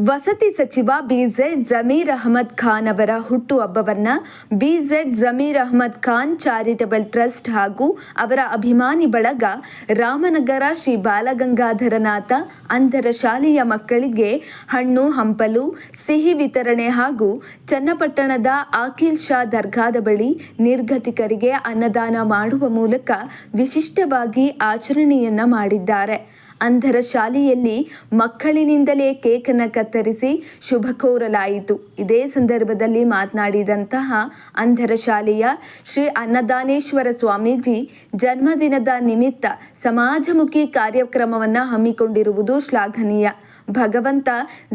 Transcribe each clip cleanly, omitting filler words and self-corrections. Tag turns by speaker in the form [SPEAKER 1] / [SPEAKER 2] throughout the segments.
[SPEAKER 1] ವಸತಿ ಸಚಿವ ಬಿಜೆಡ್ ಜಮೀರ್ ಅಹಮದ್ ಖಾನ್ ಅವರ ಹುಟ್ಟುಹಬ್ಬವನ್ನು ಬಿಜೆಡ್ ಜಮೀರ್ ಅಹಮದ್ ಖಾನ್ ಚಾರಿಟಬಲ್ ಟ್ರಸ್ಟ್ ಹಾಗೂ ಅವರ ಅಭಿಮಾನಿ ಬಳಗ ರಾಮನಗರ ಶ್ರೀ ಬಾಲಗಂಗಾಧರನಾಥ ಅಂಧರ ಶಾಲೆಯ ಮಕ್ಕಳಿಗೆ ಹಣ್ಣು ಹಂಪಲು ಸಿಹಿ ವಿತರಣೆ ಹಾಗೂ ಚನ್ನಪಟ್ಟಣದ ಆಕಿಲ್ ಶಾ ದರ್ಗಾದ ಬಳಿ ನಿರ್ಗತಿಕರಿಗೆ ಅನ್ನದಾನ ಮಾಡುವ ಮೂಲಕ ವಿಶಿಷ್ಟವಾಗಿ ಆಚರಣೆಯನ್ನ ಮಾಡಿದ್ದಾರೆ. ಅಂಧರ ಶಾಲೆಯಲ್ಲಿ ಮಕ್ಕಳಿನಿಂದಲೇ ಕೇಕನ್ನು ಕತ್ತರಿಸಿ ಶುಭ ಕೋರಲಾಯಿತು. ಇದೇ ಸಂದರ್ಭದಲ್ಲಿ ಮಾತನಾಡಿದಂತಹ ಅಂಧರ ಶಾಲೆಯ ಶ್ರೀ ಅನ್ನದಾನೇಶ್ವರ ಸ್ವಾಮೀಜಿ ಜನ್ಮದಿನದ ನಿಮಿತ್ತ ಸಮಾಜಮುಖಿ ಕಾರ್ಯಕ್ರಮವನ್ನು ಹಮ್ಮಿಕೊಂಡಿರುವುದು ಶ್ಲಾಘನೀಯ. ಭಗವಂತ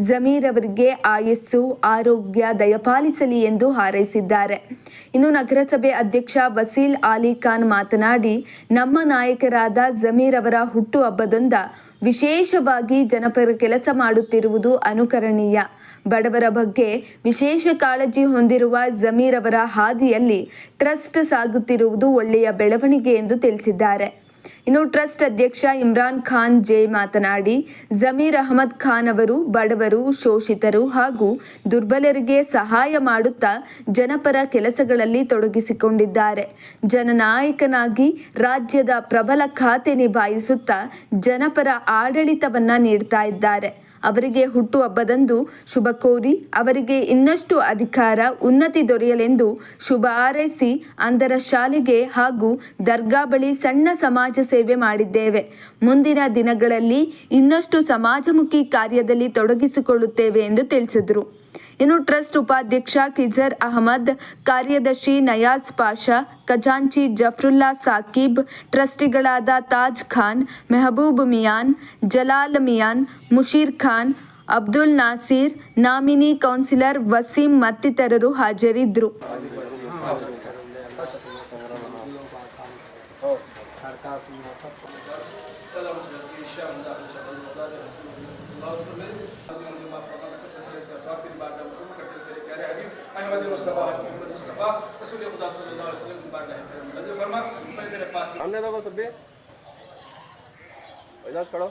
[SPEAKER 1] ಜಮೀರ್ ಅವರಿಗೆ ಆಯಸ್ಸು ಆರೋಗ್ಯ ದಯಪಾಲಿಸಲಿ ಎಂದು ಹಾರೈಸಿದ್ದಾರೆ. ಇನ್ನು ನಗರಸಭೆ ಅಧ್ಯಕ್ಷ ವಸೀಲ್ ಅಲಿ ಖಾನ್ ಮಾತನಾಡಿ, ನಮ್ಮ ನಾಯಕರಾದ ಜಮೀರ್ ಅವರ ಹುಟ್ಟುಹಬ್ಬದಂದ ವಿಶೇಷವಾಗಿ ಜನಪರ ಕೆಲಸ ಮಾಡುತ್ತಿರುವುದು ಅನುಕರಣೀಯ. ಬಡವರ ಬಗ್ಗೆ ವಿಶೇಷ ಕಾಳಜಿ ಹೊಂದಿರುವ ಜಮೀರ್ ಅವರ ಹಾದಿಯಲ್ಲಿ ಟ್ರಸ್ಟ್ ಸಾಗುತ್ತಿರುವುದು ಒಳ್ಳೆಯ ಬೆಳವಣಿಗೆ ಎಂದು ತಿಳಿಸಿದ್ದಾರೆ. ಇನ್ನು ಟ್ರಸ್ಟ್ ಅಧ್ಯಕ್ಷ ಇಮ್ರಾನ್ ಖಾನ್ ಜೆ ಮಾತನಾಡಿ, ಜಮೀರ್ ಅಹಮದ್ ಖಾನ್ ಅವರು ಬಡವರು, ಶೋಷಿತರು ಹಾಗೂ ದುರ್ಬಲರಿಗೆ ಸಹಾಯ ಮಾಡುತ್ತಾ ಜನಪರ ಕೆಲಸಗಳಲ್ಲಿ ತೊಡಗಿಸಿಕೊಂಡಿದ್ದಾರೆ. ಜನನಾಯಕನಾಗಿ ರಾಜ್ಯದ ಪ್ರಬಲ ಖಾತೆ ನಿಭಾಯಿಸುತ್ತಾ ಜನಪರ ಆಡಳಿತವನ್ನ ನೀಡ್ತಾ ಇದ್ದಾರೆ. ಅವರಿಗೆ ಹುಟ್ಟುಹಬ್ಬದಂದು ಶುಭ ಕೋರಿ ಅವರಿಗೆ ಇನ್ನಷ್ಟು ಅಧಿಕಾರ ಉನ್ನತಿ ದೊರೆಯಲೆಂದು ಶುಭ ಹಾರೈಸಿ ಅಂಧರ ಶಾಲೆಗೆ ಹಾಗೂ ದರ್ಗಾ ಬಳಿ ಸಣ್ಣ ಸಮಾಜ ಸೇವೆ ಮಾಡಿದ್ದೇವೆ. ಮುಂದಿನ ದಿನಗಳಲ್ಲಿ ಇನ್ನಷ್ಟು ಸಮಾಜಮುಖಿ ಕಾರ್ಯದಲ್ಲಿ ತೊಡಗಿಸಿಕೊಳ್ಳುತ್ತೇವೆ ಎಂದು ತಿಳಿಸಿದರು. ಇನ್ನು ಟ್ರಸ್ಟ್ ಉಪಾಧ್ಯಕ್ಷ ಖಿಜರ್ ಅಹಮದ್, ಕಾರ್ಯದರ್ಶಿ ನಯಾಜ್ ಪಾಷಾ, ಖಜಾಂಚಿ ಜಫರುಲ್ಲಾ ಸಾಕಿಬ್, ಟ್ರಸ್ಟಿಗಳಾದ ತಾಜ್ ಖಾನ್, ಮೆಹಬೂಬ್ ಮಿಯಾನ್, ಜಲಾಲ್ ಮಿಯಾನ್, ಮುಷೀರ್ ಖಾನ್, ಅಬ್ದುಲ್ ನಾಸೀರ್, ನಾಮಿನಿ ಕೌನ್ಸಿಲರ್ ವಸೀಂ ಮತ್ತಿತರರು ಹಾಜರಿದ್ದರು.
[SPEAKER 2] हमने देखो सब भी इलाज करो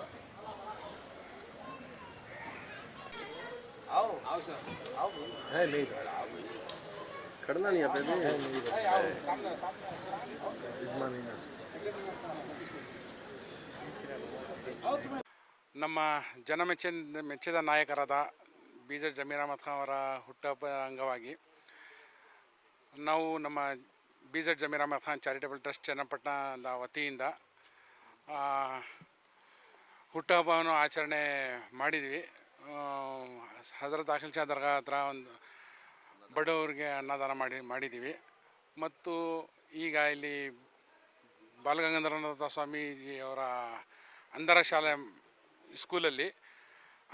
[SPEAKER 2] आओ आओ सर आओ है नहीं खड़ना नहीं पे भी
[SPEAKER 3] ನಮ್ಮ ಮೆಚ್ಚಿದ ನಾಯಕರಾದ ಬಿಜೆಡ್ ಜಮೀರ್ ಅಹಮದ್ ಖಾನ್ ಅವರ ಹುಟ್ಟುಹಬ್ಬ ಅಂಗವಾಗಿ ನಾವು ನಮ್ಮ ಬಿಜೆಡ್ ಜಮೀರ್ ಅಹಮದ್ ಖಾನ್ ಚಾರಿಟಬಲ್ ಟ್ರಸ್ಟ್ ಚನ್ನಪಟ್ಟಣದ ವತಿಯಿಂದ ಹುಟ್ಟುಹಬ್ಬವನ್ನು ಆಚರಣೆ ಮಾಡಿದ್ವಿ. ಹಜರತ್ ಆಕಿಲ್ ಶಾ ದರ್ಗಾ ಹತ್ರ ಒಂದು ಬಡವರಿಗೆ ಅನ್ನದಾನ ಮಾಡಿದ್ದೀವಿ. ಮತ್ತು ಈಗ ಇಲ್ಲಿ ಬಾಲಗಂಗಾಧರನಾಥ ಸ್ವಾಮೀಜಿ ಅವರ ಅಂಧರ ಶಾಲೆ ಸ್ಕೂಲಲ್ಲಿ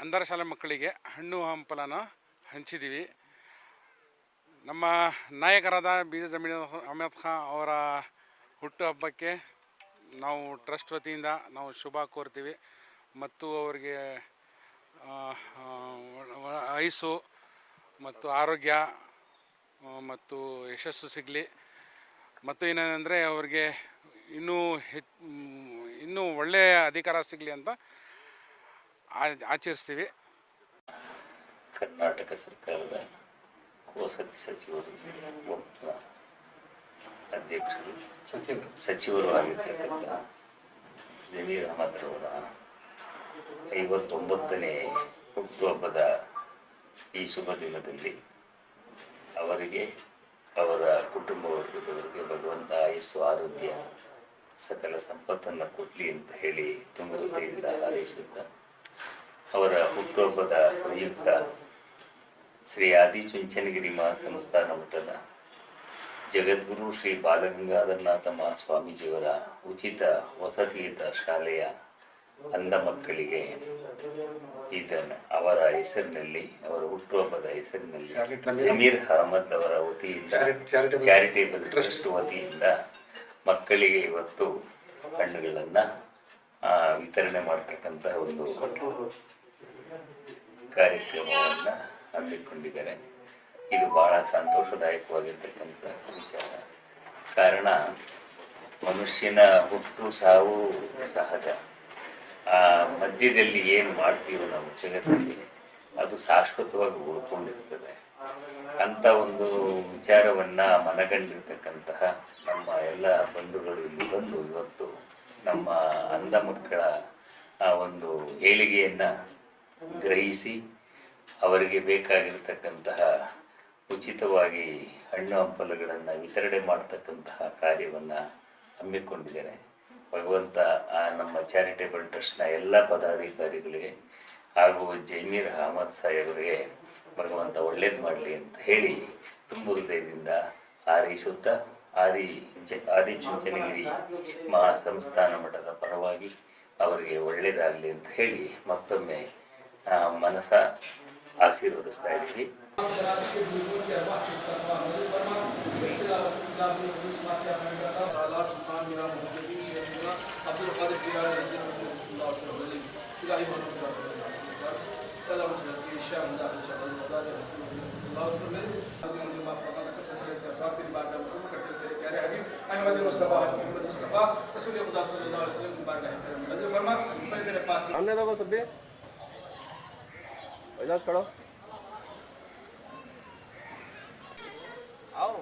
[SPEAKER 3] ಅಂಧರ ಶಾಲೆ ಮಕ್ಕಳಿಗೆ ಹಣ್ಣು ಹಂಪಲನ್ನು ಹಂಚಿದ್ದೀವಿ. ನಮ್ಮ ನಾಯಕರಾದ ಬಿಜೆಡ್ ಜಮೀರ್ ಅಹಮದ್ ಖಾನ್ ಅವರ ಹುಟ್ಟುಹಬ್ಬಕ್ಕೆ ನಾವು ಟ್ರಸ್ಟ್ ವತಿಯಿಂದ ನಾವು ಶುಭ ಕೋರ್ತೀವಿ ಮತ್ತು ಅವರಿಗೆ ಆಯುಸ್ಸು ಮತ್ತು ಆರೋಗ್ಯ ಮತ್ತು ಯಶಸ್ಸು ಸಿಗಲಿ. ಮತ್ತು ಏನೇನೆಂದರೆ ಅವರಿಗೆ ಇನ್ನೂ ಒಳ್ಳೆಯ ಅಧಿಕಾರ ಸಿಗಲಿ ಅಂತ ಆಚರಿಸ್ತೀವಿ.
[SPEAKER 4] ಕರ್ನಾಟಕ ಸರ್ಕಾರದ ವಸತಿ ಸಚಿವರು ಅಧ್ಯಕ್ಷರು ಸಚಿವರು ಆಗಿರ್ತಕ್ಕಂಥ ಜಮೀರ್ ಅಹಮದ್ ರವರ 59ನೇ ಹುಟ್ಟುಹಬ್ಬದ ಈ ಶುಭ ದಿನದಲ್ಲಿ ಅವರಿಗೆ ಅವರ ಕುಟುಂಬ ವರ್ಗದವರಿಗೆ ಭಗವಂತ ಆಯುಸ್ಸು ಆರೋಗ್ಯ ಸಕಲ ಸಂಪತ್ತನ್ನು ಕೊಡಲಿ ಅಂತ ಹೇಳಿ ತುಂಬುವುದರಿಂದ ಹಾರೈಸುತ್ತಾ ಅವರ ಹುಟ್ಟುಹಬ್ಬದ ಪ್ರಯುಕ್ತ ಶ್ರೀ ಆದಿಚುಂಚನಗಿರಿ ಮಹಾಸಂಸ್ಥಾನ ಮಠದ ಜಗದ್ಗುರು ಶ್ರೀ ಬಾಲಗಂಗಾಧರನಾಥ ಮಹಾಸ್ವಾಮೀಜಿಯವರ ಉಚಿತ ವಸತಿಯುತ ಶಾಲೆಯ ಅಂಧ ಮಕ್ಕಳಿಗೆ ಇದನ್ನು ಅವರ ಹೆಸರಿನಲ್ಲಿ ಅವರ ಹುಟ್ಟುಹಬ್ಬದ ಹೆಸರಿನಲ್ಲಿ ಜಮೀರ್ ಅಹಮದ್ ಅವರ ವತಿಯಿಂದ ಚಾರಿಟೇಬಲ್ ಟ್ರಸ್ಟ್ ವತಿಯಿಂದ ಮಕ್ಕಳಿಗೆ ಇವತ್ತು ಹಣ್ಣುಗಳನ್ನು ವಿತರಣೆ ಮಾಡ್ತಕ್ಕಂಥ ಒಂದು ಕಾರ್ಯಕ್ರಮವನ್ನು ಹಮ್ಮಿಕೊಂಡಿದ್ದಾರೆ. ಇದು ಬಹಳ ಸಂತೋಷದಾಯಕವಾಗಿರ್ತಕ್ಕಂಥ ವಿಚಾರ. ಕಾರಣ ಮನುಷ್ಯನ ಹುಟ್ಟು ಸಾವು ಸಹಜ. ಆ ಮಧ್ಯದಲ್ಲಿ ಏನು ಮಾಡ್ತೀವೋ ನಾವು ಜಗತ್ತಲ್ಲಿ ಅದು ಶಾಶ್ವತವಾಗಿ ಉಳ್ಕೊಂಡಿರ್ತದೆ ಅಂತ ಒಂದು ವಿಚಾರವನ್ನು ಮನಗಂಡಿರ್ತಕ್ಕಂತಹ ನಮ್ಮ ಎಲ್ಲ ಬಂಧುಗಳು ಇಲ್ಲಿ ಬಂದು ಇವತ್ತು ನಮ್ಮ ಅಂಧ ಮಕ್ಕಳ ಆ ಒಂದು ಏಳಿಗೆಯನ್ನು ಗ್ರಹಿಸಿ ಅವರಿಗೆ ಬೇಕಾಗಿರ್ತಕ್ಕಂತಹ ಉಚಿತವಾಗಿ ಹಣ್ಣು ಹಂಪಲುಗಳನ್ನು ವಿತರಣೆ ಮಾಡ್ತಕ್ಕಂತಹ ಕಾರ್ಯವನ್ನು ಹಮ್ಮಿಕೊಂಡಿದ್ದಾರೆ. ಭಗವಂತ ಆ ನಮ್ಮ ಚಾರಿಟೇಬಲ್ ಟ್ರಸ್ಟ್ನ ಎಲ್ಲ ಪದಾಧಿಕಾರಿಗಳಿಗೆ ಹಾಗೂ ಜಮೀರ್ ಅಹಮದ್ ಸಾಹೇಬರಿಗೆ ಭಗವಂತ ಒಳ್ಳೇದು ಮಾಡಲಿ ಅಂತ ಹೇಳಿ ತುಂಬ ಹೃದಯದಿಂದ ಹಾರೈಸುತ್ತಾ ಆದಿಚುಂಚನಗಿರಿ ಮಹಾಸಂಸ್ಥಾನ ಮಠದ ಪರವಾಗಿ ಅವರಿಗೆ ಒಳ್ಳೇದಾಗಲಿ ಅಂತ ಹೇಳಿ ಮತ್ತೊಮ್ಮೆ ಮನಸ ಆಶೀರ್ವದಿಸ್ತಾ ಇದ್ದೀವಿ.
[SPEAKER 2] सामने देखो सब भी इजाज़त करो आओ।